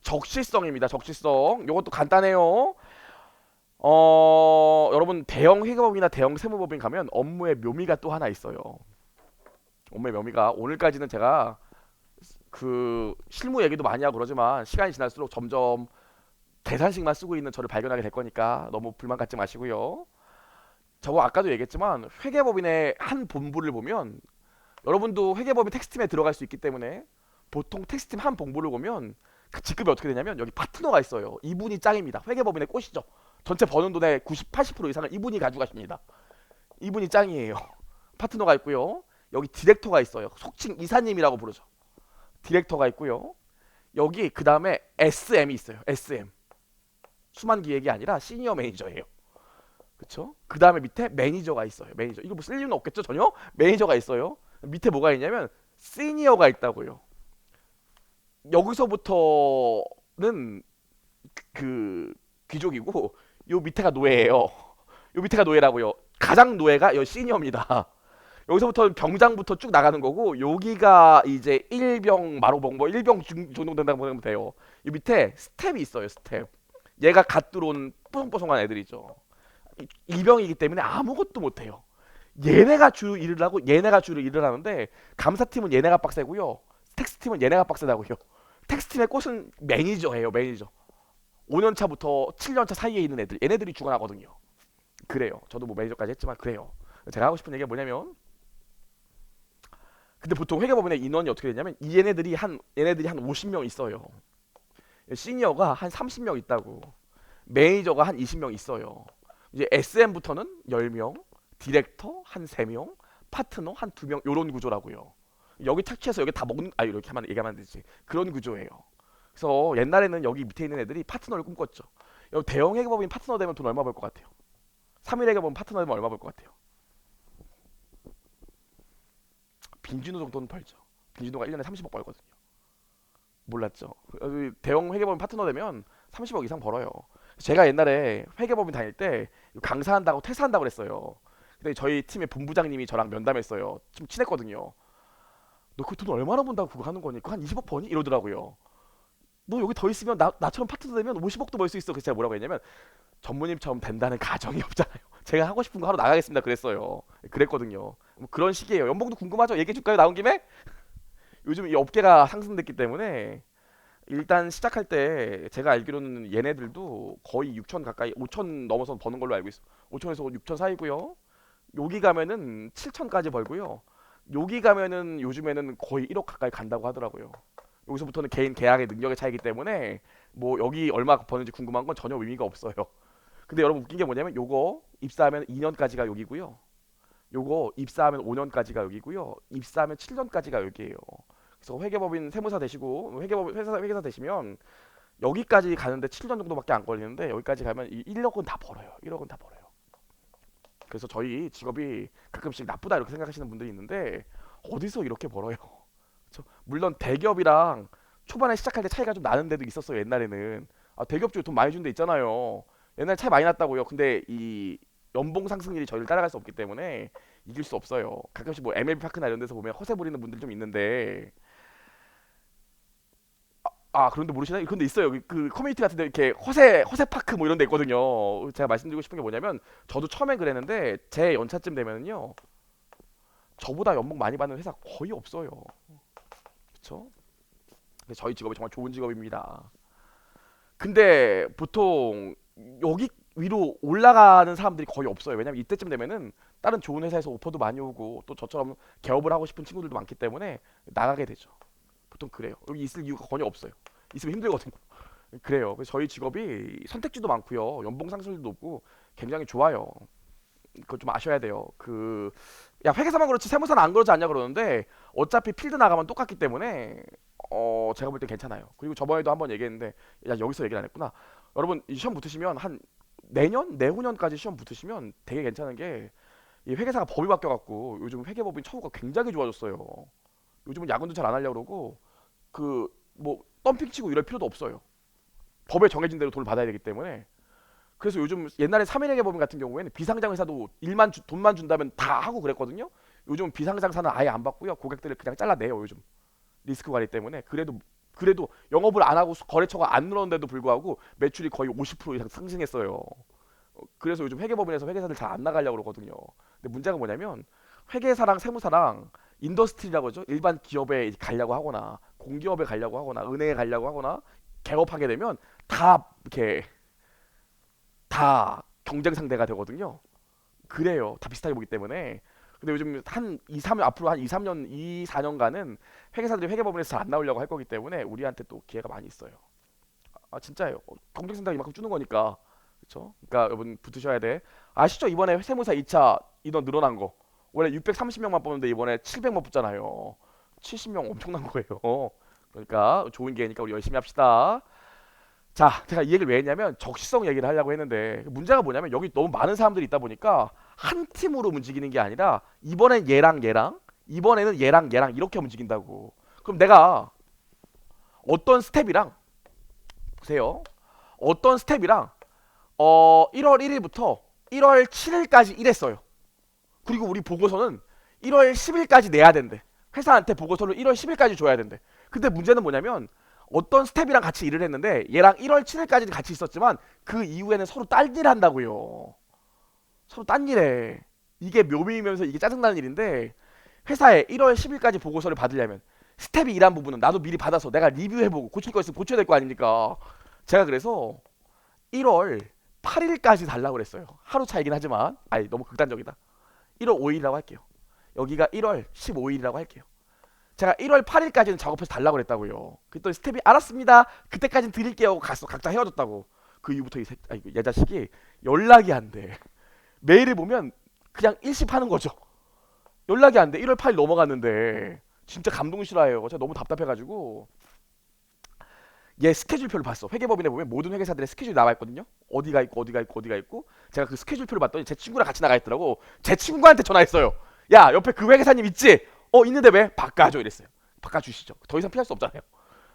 적시성입니다. 적시성. 요것도 간단해요. 여러분 대형 회계법이나 대형 세무법인 가면 업무의 묘미가 또 하나 있어요. 업무의 묘미가 오늘까지는 제가 그 실무 얘기도 많이 하고 그러지만 시간이 지날수록 점점 계산식만 쓰고 있는 저를 발견하게 될 거니까 너무 불만 갖지 마시고요. 저거 아까도 얘기했지만 회계법인의 한 본부를 보면 여러분도 회계법인 텍스팀에 들어갈 수 있기 때문에 보통 텍스팀 한 본부를 보면 그 직급이 어떻게 되냐면 여기 파트너가 있어요. 이분이 짱입니다. 회계법인의 꽃이죠. 전체 버는 돈의 90, 80% 이상을 이분이 가져가십니다. 이분이 짱이에요. 파트너가 있고요. 여기 디렉터가 있어요. 속칭 이사님이라고 부르죠. 디렉터가 있고요. 여기 그 다음에 SM이 있어요. SM. 수만 기획이 아니라 시니어 매니저예요. 그쵸? 그 다음에 밑에 매니저가 있어요. 매니저. 이거 뭐 쓸 이유는 없겠죠? 전혀? 매니저가 있어요. 밑에 뭐가 있냐면 시니어가 있다고요. 여기서부터는 그 귀족이고 요 밑에가 노예예요. 요 밑에가 노예라고요. 가장 노예가 요 시니어입니다. 여기서부터 병장부터 쭉 나가는 거고 여기가 이제 1병 마로봉 뭐 1병 정도 된다고 보면 돼요. 이 밑에 스텝이 있어요. 스텝. 얘가 갓 들어온 뽀송뽀송한 애들이죠. 2병이기 때문에 아무것도 못해요. 얘네가 주 일을 하고 얘네가 주로 일을 하는데 감사팀은 얘네가 빡세고요. 텍스팀은 얘네가 빡세다고요. 텍스팀의 꽃은 매니저예요. 매니저. 5년차부터 7년차 사이에 있는 애들 얘네들이 죽어나거든요. 그래요. 저도 뭐 매니저까지 했지만 그래요. 제가 하고 싶은 얘기가 뭐냐면 근데 보통 회계법인의 인원이 어떻게 되냐면 얘네들이 한 50명 있어요. 시니어가 한 30명 있다고. 매니저가 한 20명 있어요. 이제 SM부터는 10명, 디렉터 한 3명, 파트너 한 2명 요런 구조라고요. 여기 착취해서 여기 다 먹는 이렇게 하면 얘기하면 안 되지. 그런 구조예요. 그래서 옛날에는 여기 밑에 있는 애들이 파트너를 꿈꿨죠. 여기 대형 회계법인 파트너 되면 돈 얼마 벌 것 같아요? 3일 회계법인 파트너 되면 얼마 벌 것 같아요? 빈준호 정도는 벌죠. 빈준호가 1년에 30억 벌거든요. 몰랐죠. 대형 회계법인 파트너 되면 30억 이상 벌어요. 제가 옛날에 회계법인 다닐 때 강사한다고 퇴사한다고 그랬어요. 근데 저희 팀의 본부장님이 저랑 면담했어요. 좀 친했거든요. 너 그 돈 얼마나 번다고 그거 하는 거니? 그거 한 20억 버니? 이러더라고요. 너 여기 더 있으면 나처럼 파트너 되면 50억도 벌 수 있어. 그래서 제가 뭐라고 했냐면 전무님처럼 된다는 가정이 없잖아요. 제가 하고 싶은 거 하러 나가겠습니다. 그랬어요. 그랬거든요. 뭐 그런 식이에요. 연봉도 궁금하죠? 얘기해 줄까요? 나온 김에? 요즘 이 업계가 상승됐기 때문에 일단 시작할 때 제가 알기로는 얘네들도 거의 6천 가까이 5천 넘어서 버는 걸로 알고 있어. 5천에서 6천 사이고요. 여기 가면은 7천까지 벌고요. 여기 가면은 요즘에는 거의 1억 가까이 간다고 하더라고요. 여기서부터는 개인 계약의 능력의 차이기 때문에 뭐 여기 얼마 버는지 궁금한 건 전혀 의미가 없어요. 근데 여러분 웃긴 게 뭐냐면 요거 입사하면 2년까지가 여기고요. 요거 입사하면 5년까지가 여기고요. 입사하면 7년까지가 여기예요. 그래서 회계법인 세무사 되시고 회계사 되시면 여기까지 가는데 7년 정도밖에 안 걸리는데 여기까지 가면 이 1억은 다 벌어요. 1억은 다 벌어요. 그래서 저희 직업이 가끔씩 나쁘다 이렇게 생각하시는 분들이 있는데 어디서 이렇게 벌어요? 그쵸? 물론 대기업이랑 초반에 시작할 때 차이가 좀 나는 데도 있었어요. 옛날에는 대기업 쪽에 돈 많이 준 데 있잖아요. 옛날에 차이 많이 났다고요. 근데 이 연봉 상승률이 저희를 따라갈 수 없기 때문에 이길 수 없어요. 가끔씩 뭐 MLB 파크나 이런 데서 보면 허세 부리는 분들 좀 있는데 그런데 모르시나요? 그런데 있어요. 여기 그 커뮤니티 같은데 이렇게 허세 파크 뭐 이런 데 있거든요. 제가 말씀드리고 싶은 게 뭐냐면 저도 처음엔 그랬는데 제 연차쯤 되면은요 저보다 연봉 많이 받는 회사 거의 없어요. 그렇죠? 저희 직업이 정말 좋은 직업입니다. 근데 보통 여기 위로 올라가는 사람들이 거의 없어요. 왜냐면 이때쯤 되면은 다른 좋은 회사에서 오퍼도 많이 오고 또 저처럼 개업을 하고 싶은 친구들도 많기 때문에 나가게 되죠. 보통 그래요. 여기 있을 이유가 거의 없어요. 있으면 힘들거든요. 그래요. 그래서 저희 직업이 선택지도 많고요. 연봉 상승률도 높고 굉장히 좋아요. 그걸 좀 아셔야 돼요. 야 회계사만 그렇지 세무사는 안 그러지 않냐 그러는데 어차피 필드 나가면 똑같기 때문에 제가 볼 땐 괜찮아요. 그리고 저번에도 한번 얘기했는데 야 여기서 얘기를 안 했구나. 여러분 이 시험 붙으시면 한 내년 내후년까지 시험 붙으시면 되게 괜찮은 게 이 회계사가 법이 바뀌어갖고 요즘 회계법인 처우가 굉장히 좋아졌어요. 요즘은 야근도 잘 안 하려고 그러고 그 뭐 덤핑 치고 이럴 필요도 없어요. 법에 정해진 대로 돈을 받아야 되기 때문에 그래서 요즘 옛날에 3일회계 법인 같은 경우에는 비상장 회사도 돈만 준다면 다 하고 그랬거든요. 요즘 비상장사는 아예 안 받고요. 고객들을 그냥 잘라내요. 요즘 리스크 관리 때문에 그래도 그래도 영업을 안 하고 거래처가 안 늘었는데도 불구하고 매출이 거의 50% 이상 상승했어요. 그래서 요즘 회계법인에서 회계사들 잘 안 나가려고 그러거든요. 근데 문제가 뭐냐면 회계사랑 세무사랑 인더스트리라고 하죠. 일반 기업에 가려고 하거나 공기업에 가려고 하거나 은행에 가려고 하거나 개업하게 되면 다 이렇게 다 경쟁 상대가 되거든요. 그래요. 다 비슷하게 보기 때문에. 근데 요즘 한 2, 3년 앞으로 한 2, 3년, 2, 4년간은 회계사들이 회계법인에서 잘 안 나오려고 할 거기 때문에 우리한테 또 기회가 많이 있어요. 아 진짜예요. 경쟁 상대가 이만큼 주는 거니까. 그렇죠? 그러니까 여러분 붙으셔야 돼. 아시죠? 이번에 세무사 2차 인원 늘어난 거. 원래 630명만 뽑는데 이번에 700명 뽑잖아요. 70명 엄청난 거예요. 그러니까 좋은 기회니까 우리 열심히 합시다. 자, 제가 이 얘기를 왜 했냐면 적시성 얘기를 하려고 했는데 문제가 뭐냐면 여기 너무 많은 사람들이 있다 보니까 한 팀으로 움직이는 게 아니라 이번엔 얘랑 이번에는 얘랑 이렇게 움직인다고. 그럼 내가 어떤 스텝이랑 보세요. 어떤 스텝이랑 1월 1일부터 1월 7일까지 일했어요. 그리고 우리 보고서는 1월 10일까지 내야 된대. 회사한테 보고서를 1월 10일까지 줘야 된대. 근데 문제는 뭐냐면 어떤 스텝이랑 같이 일을 했는데 얘랑 1월 7일까지는 같이 있었지만 그 이후에는 서로 딴 일 한다고요. 서로 딴 일해. 이게 묘미이면서 이게 짜증나는 일인데 회사에 1월 10일까지 보고서를 받으려면 스텝이 일한 부분은 나도 미리 받아서 내가 리뷰해보고 고칠 거 있으면 고쳐야 될 거 아닙니까? 제가 그래서 1월 8일까지 달라고 그랬어요. 하루 차이긴 하지만 아니 너무 극단적이다. 1월 5일이라고 할게요. 여기가 1월 15일이라고 할게요. 제가 1월 8일까지는 작업해서 달라고 그랬다고요. 그랬더니 스텝이 알았습니다. 그때까지는 드릴게요 하고 갔어. 각자 헤어졌다고. 그 이후부터 얘 자식이 연락이 안 돼. 메일을 보면 그냥 일십하는 거죠. 연락이 안 돼. 1월 8일 넘어갔는데 진짜 감동 실화예요. 제가 너무 답답해가지고 얘 스케줄표를 봤어. 회계법인에 보면 모든 회계사들의 스케줄이 나와 있거든요. 어디가 있고 어디가 있고 어디가 있고 제가 그 스케줄표를 봤더니 제 친구랑 같이 나가 있더라고. 제 친구한테 전화했어요. 야 옆에 그 회계사님 있지? 있는데 왜? 바꿔줘 이랬어요. 바꿔주시죠. 더 이상 피할 수 없잖아요.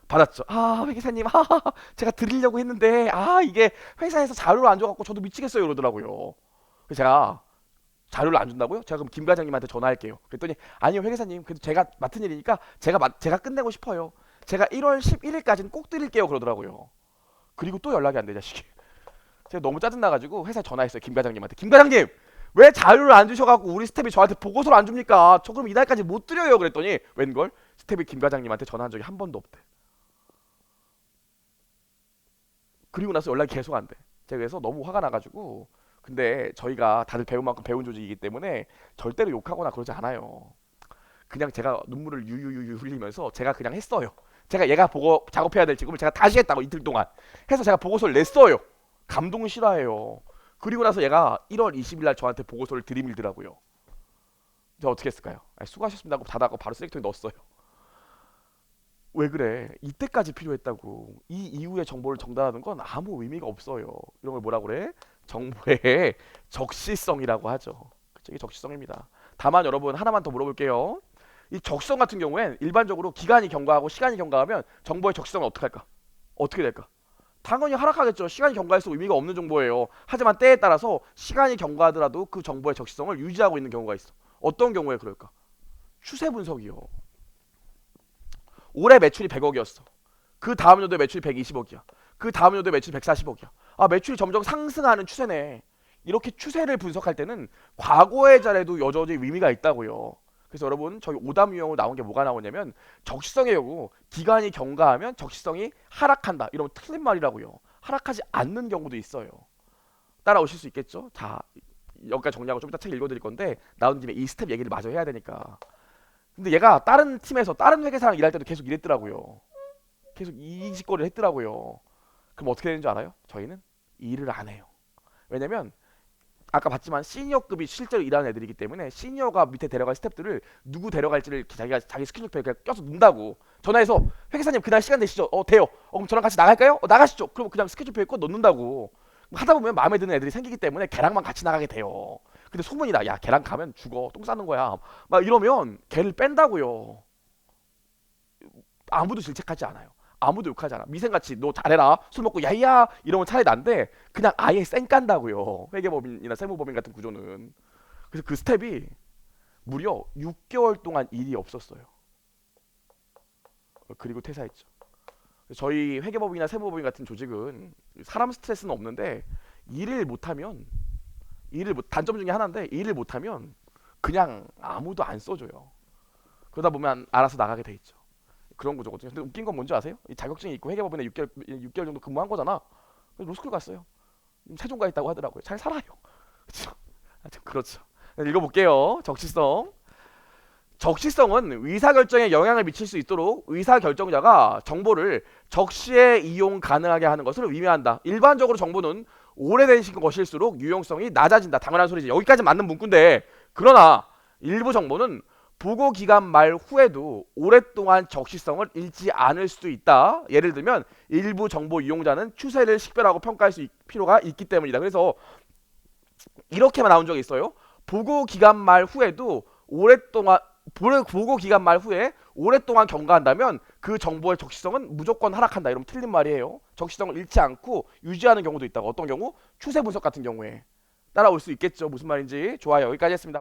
받았죠. 아 회계사님 제가 드리려고 했는데 이게 회사에서 자료를 안 줘갖고 저도 미치겠어요 이러더라고요. 그래서 제가 자료를 안 준다고요? 제가 그럼 김 과장님한테 전화할게요. 그랬더니 아니요 회계사님 그래도 제가 맡은 일이니까 제가 끝내고 싶어요. 제가 1월 11일까지는 꼭 드릴게요 그러더라고요. 그리고 또 연락이 안 돼 자식이. 제가 너무 짜증나가지고 회사에 전화했어요. 김 과장님한테. 김 과장님 왜 자료를 안 주셔갖고 우리 스텝이 저한테 보고서를 안 줍니까? 저 그럼 이날까지 못 드려요 그랬더니 웬걸 스텝이 김 과장님한테 전화한 적이 한 번도 없대. 그리고 나서 연락이 계속 안 돼. 제가 그래서 너무 화가 나가지고 근데 저희가 다들 배운 만큼 배운 조직이기 때문에 절대로 욕하거나 그러지 않아요. 그냥 제가 눈물을 유유유유 흘리면서 제가 그냥 했어요. 제가 얘가 보고 작업해야 될 지금을 제가 다시 했다고 이틀 동안 해서 제가 보고서를 냈어요. 감동은 싫어해요. 그리고 나서 얘가 1월 20일 날 저한테 보고서를 들이밀더라고요. 제가 어떻게 했을까요? 수고하셨습니다 하고 닫아고 바로 쓰레기통에 넣었어요. 왜 그래? 이때까지 필요했다고. 이 이후의 정보를 전달하는 건 아무 의미가 없어요. 이런 걸 뭐라 그래? 정보의 적시성이라고 하죠. 그쵸? 이게 적시성입니다. 다만 여러분 하나만 더 물어볼게요. 이 적시성 같은 경우엔 일반적으로 기간이 경과하고 시간이 경과하면 정보의 적시성은 어떻게 할까? 어떻게 될까? 당연히 하락하겠죠. 시간이 경과할수록 의미가 없는 정보예요. 하지만 때에 따라서 시간이 경과하더라도 그 정보의 적시성을 유지하고 있는 경우가 있어. 어떤 경우에 그럴까? 추세 분석이요. 올해 매출이 100억이었어. 그 다음 연도에 매출이 120억이야. 그 다음 연도에 매출이 140억이야. 매출이 점점 상승하는 추세네. 이렇게 추세를 분석할 때는 과거의 자료도 여전히 의미가 있다고요. 그래서 여러분 저희 오답 유형으로 나온 게 뭐가 나오냐면 적시성의 경우 기간이 경과하면 적시성이 하락한다. 이러면 틀린 말이라고요. 하락하지 않는 경우도 있어요. 따라오실 수 있겠죠? 자 여기까지 정리하고 좀 이따 책 읽어드릴 건데 나온 김에 이 스텝 얘기를 마저 해야 되니까. 근데 얘가 다른 팀에서 다른 회계사랑 일할 때도 계속 이랬더라고요. 계속 이 짓거리를 했더라고요. 그럼 어떻게 되는 줄 알아요? 저희는 일을 안 해요. 왜냐면 아까 봤지만 시니어급이 실제로 일하는 애들이기 때문에 시니어가 밑에 데려갈 스태프들을 누구 데려갈지를 자기가 자기 스케줄표에 그냥 껴서 넣는다고. 전화해서 회계사님 그날 시간 되시죠? 돼요. 그럼 저랑 같이 나갈까요? 나가시죠. 그럼 그냥 스케줄표에 껴 넣는다고. 하다 보면 마음에 드는 애들이 생기기 때문에 걔랑만 같이 나가게 돼요. 근데 소문이 나. 야 걔랑 가면 죽어. 똥 싸는 거야. 막 이러면 걔를 뺀다고요. 아무도 질책하지 않아요. 아무도 욕하지 않아. 미생같이 너 잘해라. 술 먹고 야이야 이러면 차라리 난데 그냥 아예 쌩 깐다고요. 회계법인이나 세무법인 같은 구조는. 그래서 그 스텝이 무려 6개월 동안 일이 없었어요. 그리고 퇴사했죠. 저희 회계법인이나 세무법인 같은 조직은 사람 스트레스는 없는데 일을 못하면 단점 중에 하나인데 일을 못하면 그냥 아무도 안 써줘요. 그러다 보면 알아서 나가게 돼 있죠. 그런 구조거든요. 근데 웃긴 건 뭔지 아세요? 이 자격증이 있고 회계법인에 6개월 정도 근무한 거잖아. 그래서 로스쿨 갔어요. 세종가 있다고 하더라고요. 잘 살아요. 그렇죠. 하여튼 그렇죠. 읽어볼게요. 적시성. 적시성은 의사결정에 영향을 미칠 수 있도록 의사결정자가 정보를 적시에 이용 가능하게 하는 것을 의미한다. 일반적으로 정보는 오래된 것일수록 유용성이 낮아진다. 당연한 소리지. 여기까지 맞는 문구인데, 그러나 일부 정보는 보고 기간 말 후에도 오랫동안 적시성을 잃지 않을 수도 있다. 예를 들면 일부 정보 이용자는 추세를 식별하고 평가할 필요가 있기 때문이다. 그래서 이렇게만 나온 적이 있어요. 보고 기간 말 후에도 오랫동안 보고 기간 말 후에 오랫동안 경과한다면 그 정보의 적시성은 무조건 하락한다. 이러면 틀린 말이에요. 적시성을 잃지 않고 유지하는 경우도 있다고. 어떤 경우? 추세 분석 같은 경우에 따라올 수 있겠죠. 무슨 말인지. 좋아요. 여기까지 했습니다.